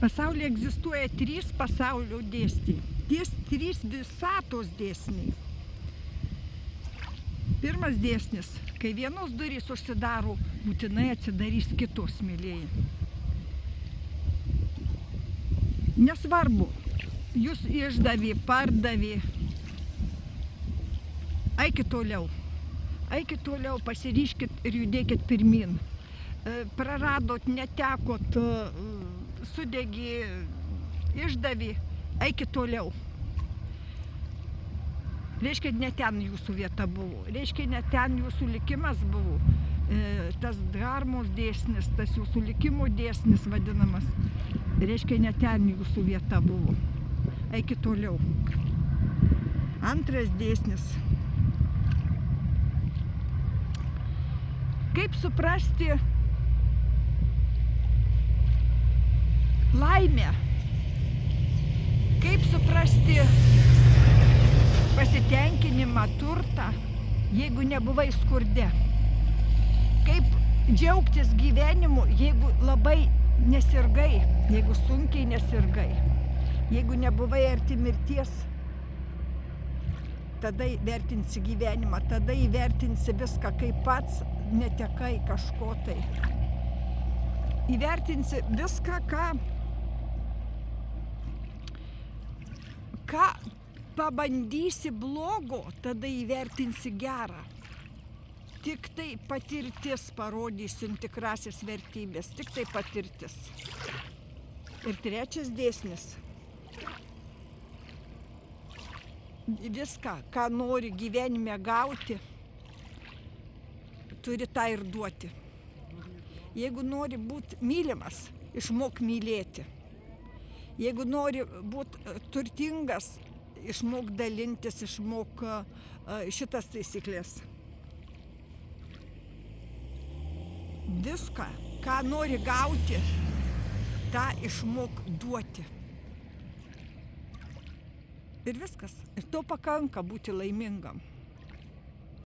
Pasaulyje egzistuoja 3 pasaulio dėsniai. Ties 3 visatos dėsniai. Pirmas dėsnis, kai vienos durys užsidaro, būtinai atsidarys kitos, mielieji. Nesvarbu, jūs išdavė, pardavė, eikit toliau. Eikit toliau, pasiryškit ir judėkit pirmin. Praradot, netekot, sudegė, išdavė, eikit toliau. Reiškia, ne ten jūsų vieta buvo, reiškia, ne ten jūsų likimas buvo. Tas dharmos dėsnis, tas jūsų likimo dėsnis vadinamas, reiškia, ne ten jūsų vieta buvo. Eikit toliau. Antras dėsnis. Kaip suprasti laimę? Kaip suprasti pasitenkinimą, turtą, jeigu nebuvai skurde? Kaip džiaugtis gyvenimu, jeigu labai nesirgai, jeigu sunkiai nesirgai, jeigu nebuvai arti mirties? Tada įvertinsi gyvenimą, tada įvertinsi viską, kaip pats netekai kažko tai. Įvertinsi viską, ką pabandysi blogo, tada įvertinsi gerą. Tik tai patirtis parodys jums tikrasis vertybės, tik tai patirtis. Ir trečias dėsnis. Viską, ką nori gyvenime gauti, turi tą ir duoti. Jeigu nori būti mylimas, išmok mylėti. Jeigu nori būti turtingas, išmok dalintis, išmok šitas taisyklės. Viską, ką nori gauti, tą išmok duoti. Ir viskas. Ir to pakanka būti laimingam.